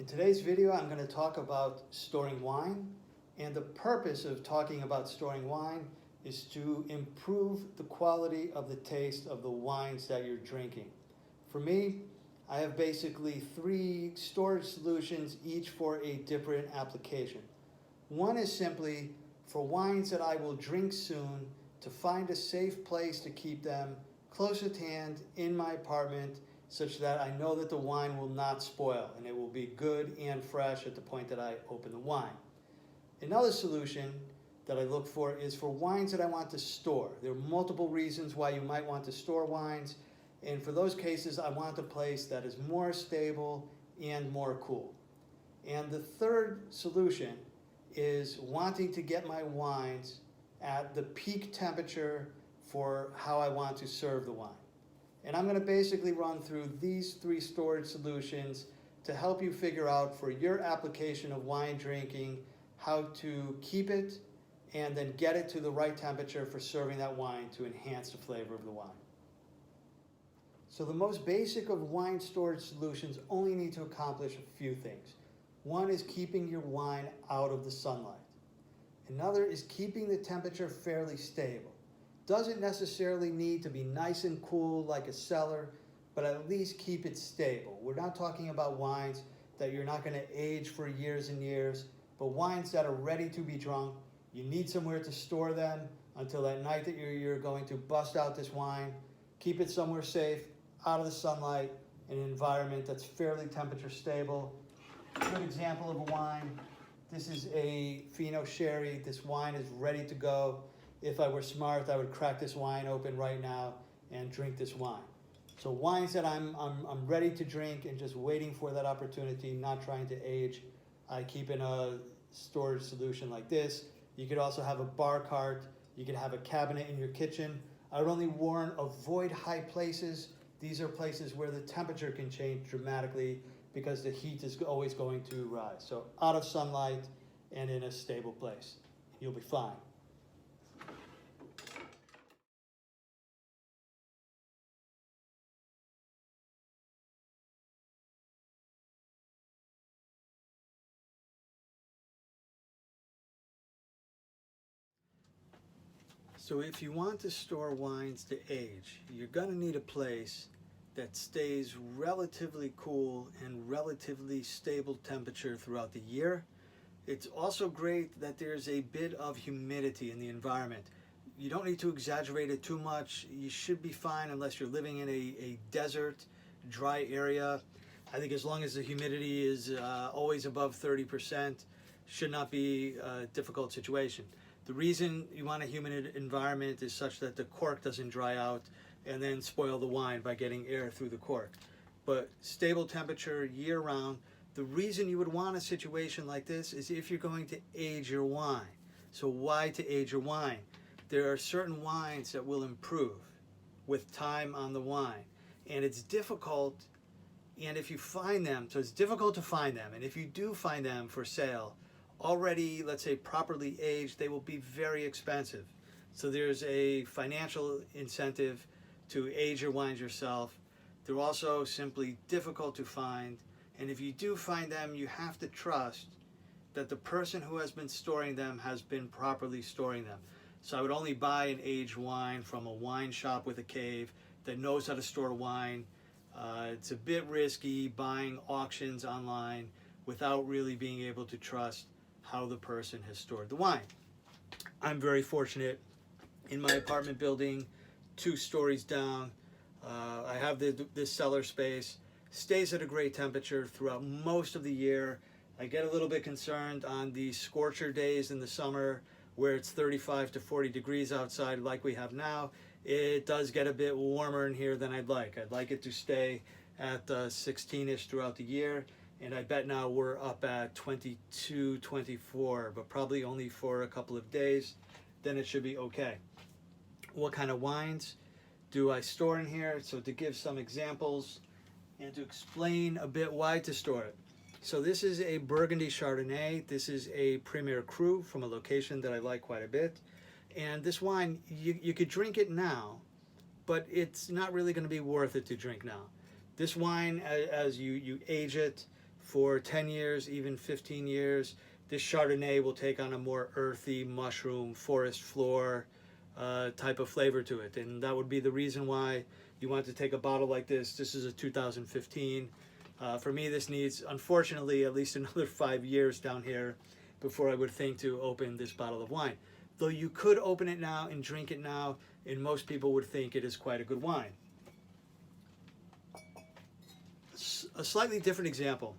In today's video, I'm going to talk about storing wine, and the purpose of talking about storing wine is to improve the quality of the taste of the wines that you're drinking. For me, I have basically 3 storage solutions, each for a different application. One is simply for wines that I will drink soon, to find a safe place to keep them close at hand in my apartment, such that I know that the wine will not spoil and it will be good and fresh at the point that I open the wine. Another solution that I look for is for wines that I want to store. There are multiple reasons why you might want to store wines, and for those cases I want a place that is more stable and more cool. And the third solution is wanting to get my wines at the peak temperature for how I want to serve the wine. And I'm going to basically run through these 3 storage solutions to help you figure out for your application of wine drinking how to keep it and then get it to the right temperature for serving that wine to enhance the flavor of the wine. So the most basic of wine storage solutions only need to accomplish a few things. One is keeping your wine out of the sunlight. Another is keeping the temperature fairly stable. Doesn't necessarily need to be nice and cool like a cellar, but at least keep it stable. We're not talking about wines that you're not going to age for years and years, but wines that are ready to be drunk. You need somewhere to store them until that night that you're going to bust out this wine. Keep it somewhere safe, out of the sunlight, in an environment that's fairly temperature stable. A good example of a wine. This is a Fino Sherry. This wine is ready to go. If I were smart, I would crack this wine open right now and drink this wine. So wines that I'm ready to drink and just waiting for that opportunity, not trying to age, I keep in a storage solution like this. You could also have a bar cart. You could have a cabinet in your kitchen. I would only warn, avoid high places. These are places where the temperature can change dramatically because the heat is always going to rise. So out of sunlight and in a stable place. You'll be fine. So if you want to store wines to age, you're going to need a place that stays relatively cool and relatively stable temperature throughout the year. It's also great that there's a bit of humidity in the environment. You don't need to exaggerate it too much. You should be fine unless you're living in a desert, dry area. I think as long as the humidity is always above 30%, should not be a difficult situation. The reason you want a humid environment is such that the cork doesn't dry out and then spoil the wine by getting air through the cork. But stable temperature year-round. The reason you would want a situation like this is if you're going to age your wine. So why to age your wine? There are certain wines that will improve with time on the wine. And it's difficult, and if you find them, so it's difficult to find them, and if you do find them for sale, already, let's say, properly aged, they will be very expensive. So there's a financial incentive to age your wines yourself. They're also simply difficult to find. And if you do find them, you have to trust that the person who has been storing them has been properly storing them. So I would only buy an aged wine from a wine shop with a cave that knows how to store wine. It's a bit risky buying auctions online without really being able to trust how the person has stored the wine. I'm very fortunate in my apartment building, 2 stories down. I have this cellar space, stays at a great temperature throughout most of the year. I get a little bit concerned on the scorcher days in the summer where it's 35 to 40 degrees outside like we have now. It does get a bit warmer in here than I'd like. I'd like it to stay at 16-ish throughout the year. And I bet now we're up at 22, 24, but probably only for a couple of days. Then it should be okay. What kind of wines do I store in here? So to give some examples and to explain a bit why to store it. So this is a Burgundy Chardonnay. This is a Premier Cru from a location that I like quite a bit. And this wine, you could drink it now, but it's not really going to be worth it to drink now. This wine, as you age it for 10 years, even 15 years, this Chardonnay will take on a more earthy, mushroom, forest floor type of flavor to it. And that would be the reason why you want to take a bottle like this. This is a 2015. For me, this needs, unfortunately, at least another 5 years down here before I would think to open this bottle of wine. Though you could open it now and drink it now, and most people would think it is quite a good wine. A slightly different example.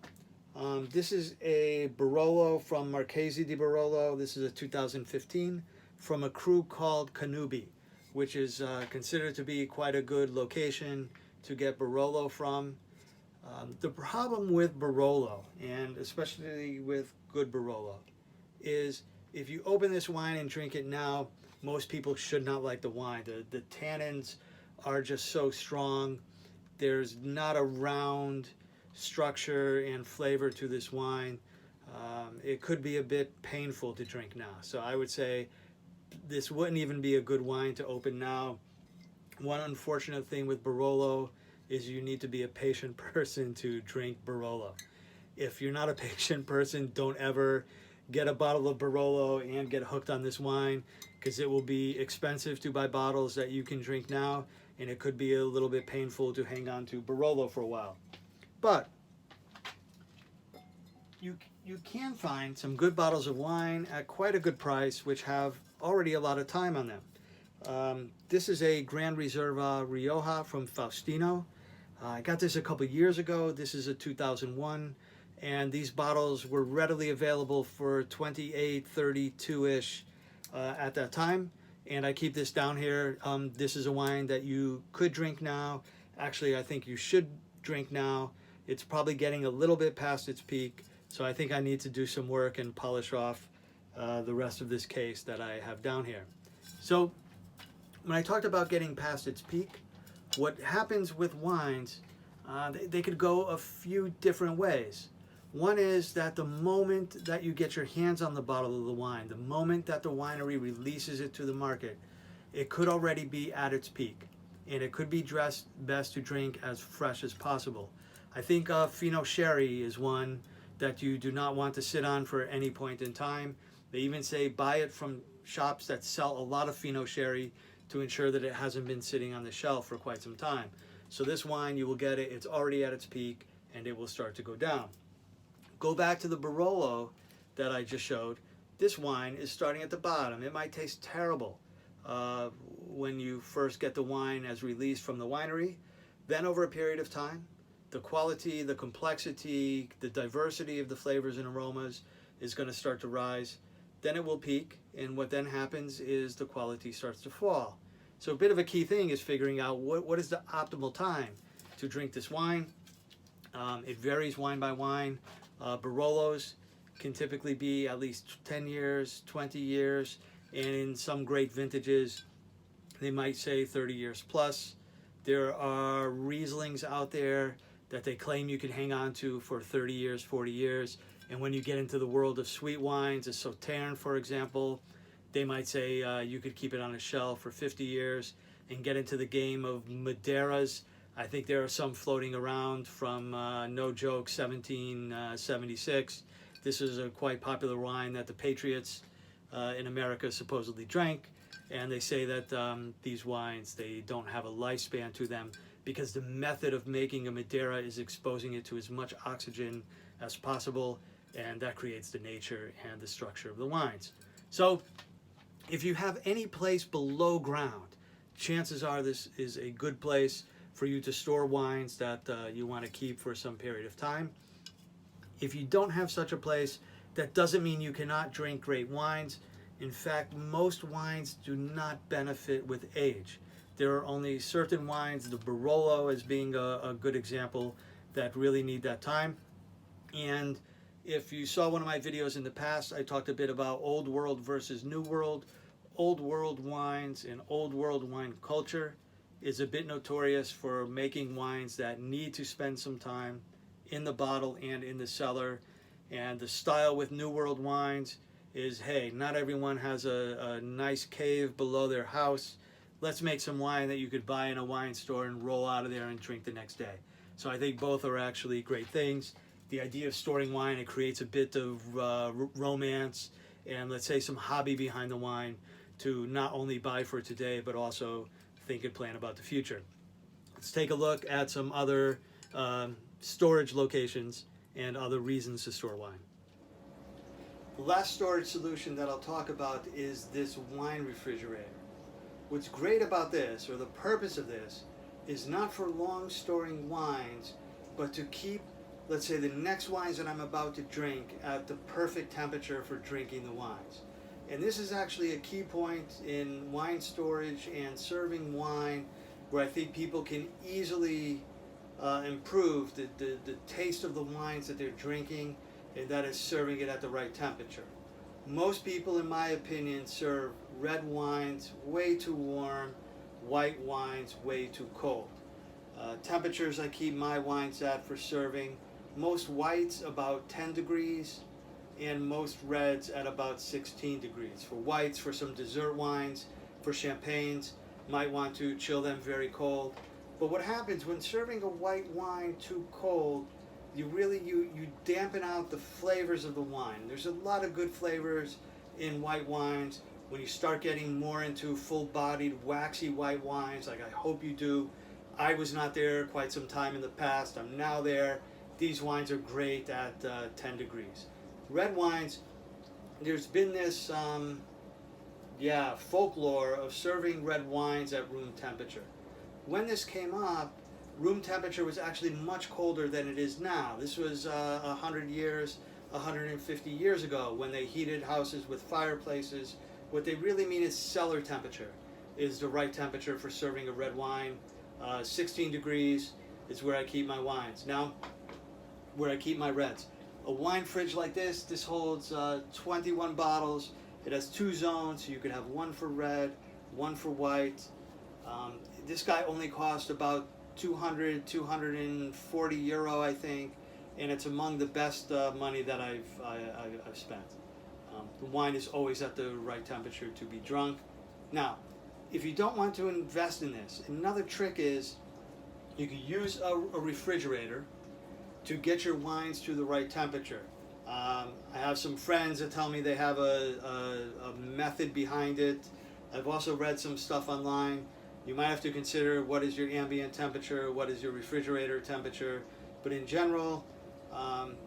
This is a Barolo from Marchesi di Barolo. This is a 2015 from a crew called Canubi, which is considered to be quite a good location to get Barolo from. The problem with Barolo, and especially with good Barolo, is if you open this wine and drink it now, most people should not like the wine. The tannins are just so strong. There's not a round structure and flavor to this wine. It could be a bit painful to drink now. So I would say this wouldn't even be a good wine to open now. One unfortunate thing with Barolo is you need to be a patient person to drink Barolo. If you're not a patient person, don't ever get a bottle of Barolo and get hooked on this wine, because it will be expensive to buy bottles that you can drink now, and it could be a little bit painful to hang on to Barolo for a while. But you can find some good bottles of wine at quite a good price, which have already a lot of time on them. This is a Grand Reserva Rioja from Faustino. I got this a couple years ago. This is a 2001, and these bottles were readily available for 28, 32-ish at that time. And I keep this down here. This is a wine that you could drink now. Actually, I think you should drink now. It's probably getting a little bit past its peak, so I think I need to do some work and polish off the rest of this case that I have down here. So when I talked about getting past its peak, what happens with wines, they could go a few different ways. One is that the moment that you get your hands on the bottle of the wine, the moment that the winery releases it to the market, it could already be at its peak, and it could be dressed best to drink as fresh as possible. I think Fino Sherry is one that you do not want to sit on for any point in time. They even say buy it from shops that sell a lot of Fino Sherry to ensure that it hasn't been sitting on the shelf for quite some time. So this wine, you will get it, it's already at its peak, and it will start to go down. Go back to the Barolo that I just showed. This wine is starting at the bottom. It might taste terrible when you first get the wine as released from the winery. Then over a period of time, the quality, the complexity, the diversity of the flavors and aromas is going to start to rise. Then it will peak, and what then happens is the quality starts to fall. So a bit of a key thing is figuring out what is the optimal time to drink this wine. It varies wine by wine. Barolos can typically be at least 10 years, 20 years, and in some great vintages, they might say 30 years plus. There are Rieslings out there that they claim you can hang on to for 30 years, 40 years. And when you get into the world of sweet wines, a Sauterne, for example, they might say you could keep it on a shelf for 50 years. And get into the game of Madeiras. I think there are some floating around from, no joke, 1776. This is a quite popular wine that the Patriots in America supposedly drank. And they say that these wines, they don't have a lifespan to them because the method of making a Madeira is exposing it to as much oxygen as possible, and that creates the nature and the structure of the wines. So if you have any place below ground, chances are this is a good place for you to store wines that you want to keep for some period of time. If you don't have such a place, that doesn't mean you cannot drink great wines. In fact, most wines do not benefit with age. There are only certain wines, the Barolo as being a good example, that really need that time. And if you saw one of my videos in the past, I talked a bit about Old World versus New World. Old World wines and Old World wine culture is a bit notorious for making wines that need to spend some time in the bottle and in the cellar. And the style with New World wines is, hey, not everyone has a nice cave below their house. Let's make some wine that you could buy in a wine store and roll out of there and drink the next day. So I think both are actually great things. the idea of storing wine, it creates a bit of romance and, let's say, some hobby behind the wine to not only buy for today but also think and plan about the future. Let's take a look at some other storage locations and other reasons to store wine. The last storage solution that I'll talk about is this wine refrigerator. What's great about this, or the purpose of this, is not for long storing wines, but to keep, let's say, the next wines that I'm about to drink at the perfect temperature for drinking the wines. And this is actually a key point in wine storage and serving wine, where I think people can easily improve the taste of the wines that they're drinking, and that is serving it at the right temperature. Most people, in my opinion, serve red wines way too warm, white wines way too cold. Temperatures I keep my wines at for serving: most whites about 10 degrees and most reds at about 16 degrees. For whites, for some dessert wines, for champagnes, might want to chill them very cold. But what happens when serving a white wine too cold, you dampen out the flavors of the wine. There's a lot of good flavors in white wines. When you start getting more into full-bodied, waxy white wines, like I hope you do, I was not there quite some time in the past. I'm now there. These wines are great at 10 degrees. Red wines, there's been this folklore of serving red wines at room temperature. When this came up, room temperature was actually much colder than it is now. This was 100 years, 150 years ago, when they heated houses with fireplaces. What they really mean is cellar temperature is the right temperature for serving a red wine. 16 degrees is where I keep my wines. Now, where I keep my reds. A wine fridge like this holds 21 bottles. It has 2 zones, so you could have one for red, one for white. This guy only cost about 240 euro, I think, and it's among the best money that I've spent. The wine is always at the right temperature to be drunk. Now, if you don't want to invest in this, another trick is you can use a refrigerator to get your wines to the right temperature. I have some friends that tell me they have a method behind it. I've also read some stuff online. You might have to consider what is your ambient temperature, what is your refrigerator temperature. But in general,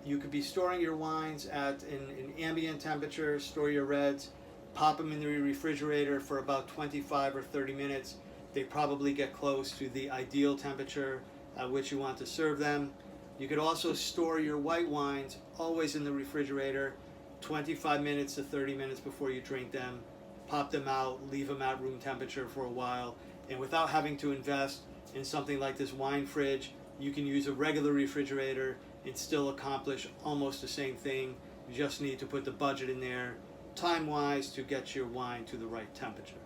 you could be storing your wines at an ambient temperature, store your reds, pop them in the refrigerator for about 25 or 30 minutes. They probably get close to the ideal temperature at which you want to serve them. You could also store your white wines always in the refrigerator, 25 minutes to 30 minutes before you drink them. Pop them out, leave them at room temperature for a while, and without having to invest in something like this wine fridge, you can use a regular refrigerator and still accomplish almost the same thing. You just need to put the budget in there, time-wise, to get your wine to the right temperature.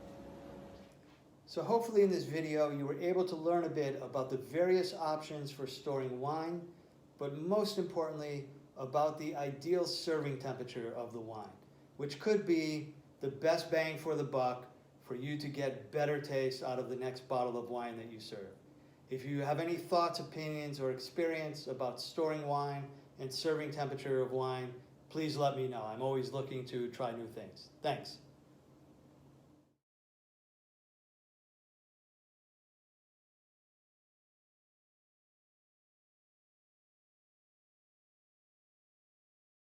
So hopefully in this video you were able to learn a bit about the various options for storing wine, but most importantly about the ideal serving temperature of the wine, which could be the best bang for the buck for you to get better taste out of the next bottle of wine that you serve. If you have any thoughts, opinions, or experience about storing wine and serving temperature of wine, please let me know. I'm always looking to try new things. Thanks.